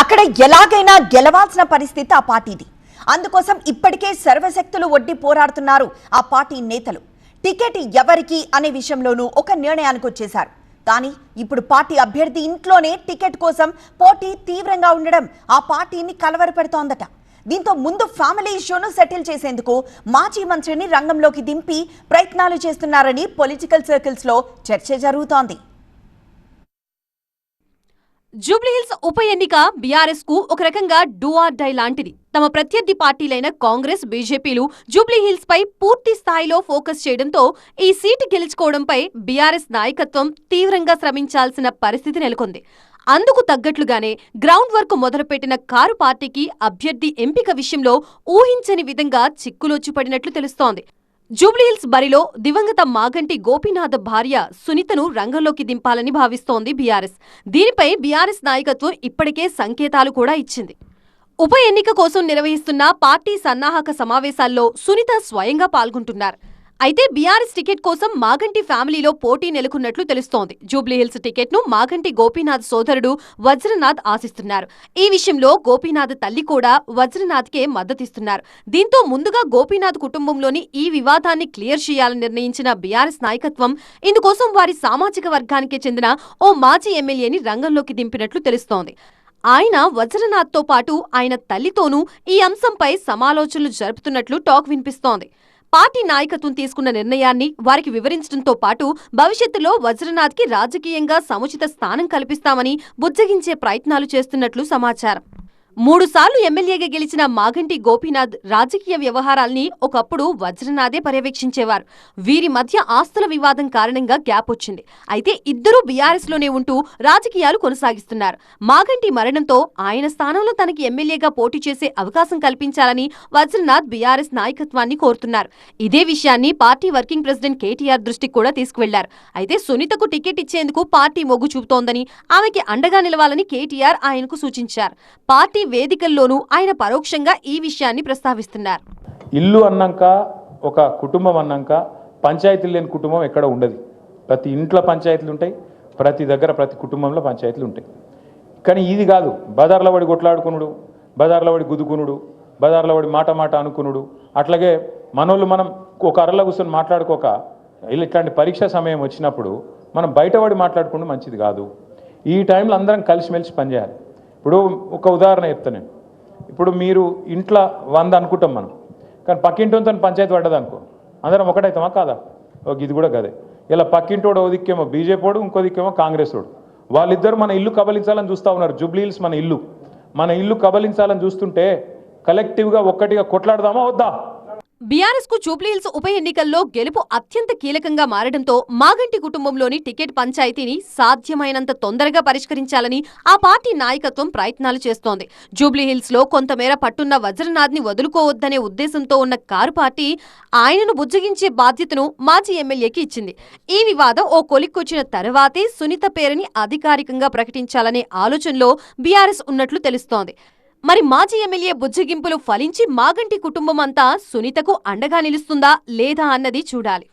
అక్కడ ఎలాగైనా గెలవాల్సిన పరిస్థితి ఆ పార్టీది. అందుకోసం ఇప్పటికే సర్వశక్తులు ఒడ్డి పోరాడుతున్నారు ఆ పార్టీ నేతలు. టికెట్ ఎవరికి అనే విషయంలోనూ ఒక నిర్ణయానికి వచ్చేశారు. కానీ ఇప్పుడు పార్టీ అభ్యర్థి ఇంట్లోనే టికెట్ కోసం పోటీ తీవ్రంగా ఉండడం ఆ పార్టీని కలవరపెడుతోందట. దీంతో ముందు ఫ్యామిలీ ఇష్యూను సెటిల్ చేసేందుకు మాజీ మంత్రిని రంగంలోకి దింపి ప్రయత్నాలు చేస్తున్నారని పొలిటికల్ సర్కిల్స్ లో చర్చ జరుగుతోంది. జూబ్లీహిల్స్ ఉప ఎన్నిక బీఆర్ఎస్ కు ఒక రకంగా డూ ఆర్ డై లాంటిది. తమ ప్రత్యర్థి పార్టీలైన కాంగ్రెస్, బీజేపీలు జూబ్లీహిల్స్ పై పూర్తి స్థాయిలో ఫోకస్ చేయడంతో ఈ సీటు గెలుచుకోవడంపై బీఆర్ఎస్ నాయకత్వం తీవ్రంగా శ్రమించాల్సిన పరిస్థితి నెలకొంది. అందుకు తగ్గట్లుగానే గ్రౌండ్ వర్క్ మొదలుపెట్టిన కారు పార్టీకి అభ్యర్థి ఎంపిక విషయంలో ఊహించని విధంగా చిక్కులొచ్చిపడినట్లు తెలుస్తోంది. జూబ్లీహిల్స్ బరిలో దివంగత మాగంటి గోపీనాథ్ భార్య సునీతను రంగంలోకి దింపాలని భావిస్తోంది బీఆర్ఎస్. దీనిపై బీఆర్ఎస్ నాయకత్వం ఇప్పటికే సంకేతాలు కూడా ఇచ్చింది. ఉప ఎన్నిక కోసం నిర్వహిస్తున్న పార్టీ సన్నాహక సమావేశాల్లో సునీత స్వయంగా పాల్గొంటున్నారు. అయితే బీఆర్ఎస్ టికెట్ కోసం మాగంటి ఫ్యామిలీలో పోటీ నెలకొన్నట్లు తెలుస్తోంది. జూబ్లీహిల్స్ టికెట్ను మాగంటి గోపీనాథ్ సోదరుడు వజ్రనాథ్ ఆశిస్తున్నారు. ఈ విషయంలో గోపీనాథ్ తల్లి కూడా వజ్రనాథ్కే మద్దతిస్తున్నారు. దీంతో ముందుగా గోపీనాథ్ కుటుంబంలోని ఈ వివాదాన్ని క్లియర్ చేయాలని నిర్ణయించిన బీఆర్ఎస్ నాయకత్వం ఇందుకోసం వారి సామాజిక వర్గానికి చెందిన ఓ మాజీ ఎమ్మెల్యేని రంగంలోకి దింపినట్లు తెలుస్తోంది. ఆయన వజ్రనాథ్తో పాటు ఆయన తల్లితోనూ ఈ అంశంపై సమాలోచనలు జరుపుతున్నట్లు టాక్ వినిపిస్తోంది. పార్టీ నాయకత్వం తీసుకున్న నిర్ణయాన్ని వారికి వివరించడంతో పాటు భవిష్యత్తులో వజ్రనాథ్కి రాజకీయంగా సముచిత స్థానం కల్పిస్తామని బుజ్జగించే ప్రయత్నాలు చేస్తున్నట్లు సమాచారం. 3 సార్లు ఎమ్మెల్యేగా గెలిచిన మాగంటి గోపీనాథ్ రాజకీయ వ్యవహారాల్ని ఒకప్పుడు వజ్రనాథే పర్యవేక్షించేవారు. వీరి మధ్య ఆస్తుల వివాదం కారణంగా గ్యాప్ వచ్చింది. అయితే ఇద్దరూ బీఆర్ఎస్ లోనే ఉంటూ రాజకీయాలు కొనసాగిస్తున్నారు. మాగంటి మరణంతో ఆయన స్థానంలో తనకి ఎమ్మెల్యేగా పోటీ చేసే అవకాశం కల్పించాలని వజ్రనాథ్ బీఆర్ఎస్ నాయకత్వాన్ని కోరుతున్నారు. ఇదే విషయాన్ని పార్టీ వర్కింగ్ ప్రెసిడెంట్ కేటీఆర్ దృష్టికి కూడా తీసుకువెళ్లారు. అయితే సునీతకు టికెట్ ఇచ్చేందుకు పార్టీ మొగ్గు చూపుతోందని, ఆమెకి అండగా నిలవాలని కేటీఆర్ ఆయనకు సూచించారు. పార్టీ వేదికల్లోనూ ఆయన పరోక్షంగా ఈ విషయాన్ని ప్రస్తావిస్తున్నారు. ఇల్లు అన్నాక, ఒక కుటుంబం అన్నాక పంచాయతీలు లేని కుటుంబం ఎక్కడ ఉండదు. ప్రతి ఇంట్లో పంచాయతీలు ఉంటాయి, ప్రతి దగ్గర ప్రతి కుటుంబంలో పంచాయతీలు ఉంటాయి. కానీ ఇది కాదు, బజార్లో పడి కొట్లాడుకునుడు, బజార్లో పడి గుద్దుకునుడు, బజార్లో పడి మాట అనుకునుడు. అట్లాగే మనోళ్ళు మనం ఒక అరలో కూర్చొని మాట్లాడుకోక ఇట్లాంటి పరీక్ష సమయం వచ్చినప్పుడు మనం బయటపడి మాట్లాడుకుంటూ మంచిది కాదు. ఈ టైంలో అందరం కలిసిమెలిసి పనిచేయాలి. ఇప్పుడు ఒక ఉదాహరణ చెప్తాను నేను. ఇప్పుడు మీరు ఇంట్లో 100 అనుకుంటాం మనం, కానీ పక్కింటితో పంచాయతీ పడ్డది అనుకో, అందరం ఒకటైతామా కాదా? ఇది కూడా కదే. ఇలా పక్కింటోడు ఓ దిక్కేమో బీజేపీ వాడు, ఇంకో దిక్కేమో కాంగ్రెస్ వాడు. వాళ్ళిద్దరు మన ఇల్లు కబలించాలని చూస్తూ ఉన్నారు. జూబ్లీహిల్స్ మన ఇల్లు కబలించాలని చూస్తుంటే కలెక్టివ్గా ఒక్కటిగా కొట్లాడదామా వద్దా? బీఆర్ఎస్ కు జూబ్లీహిల్స్ ఉప ఎన్నికల్లో గెలుపు అత్యంత కీలకంగా మారడంతో మాగంటి కుటుంబంలోని టికెట్ పంచాయతీని సాధ్యమైనంత తొందరగా పరిష్కరించాలని ఆ పార్టీ నాయకత్వం ప్రయత్నాలు చేస్తోంది. జూబ్లీహిల్స్ లో కొంతమేర పట్టున్న వజ్రనాథ్ ని వదులుకోవద్దనే ఉద్దేశంతో ఉన్న కారు పార్టీ ఆయనను బుజ్జగించే బాధ్యతను మాజీ ఎమ్మెల్యేకి ఇచ్చింది. ఈ వివాదం ఓ కొలిక్కొచ్చిన తర్వాతే సునీత పేరుని అధికారికంగా ప్రకటించాలనే ఆలోచనలో బీఆర్ఎస్ ఉన్నట్లు తెలుస్తోంది. మరి మాజీ ఎమ్మెల్యే బుజ్జగింపులు ఫలించి మాగంటి కుటుంబం అంతా సునీతకు అండగా నిలుస్తుందా లేదా అన్నది చూడాలి.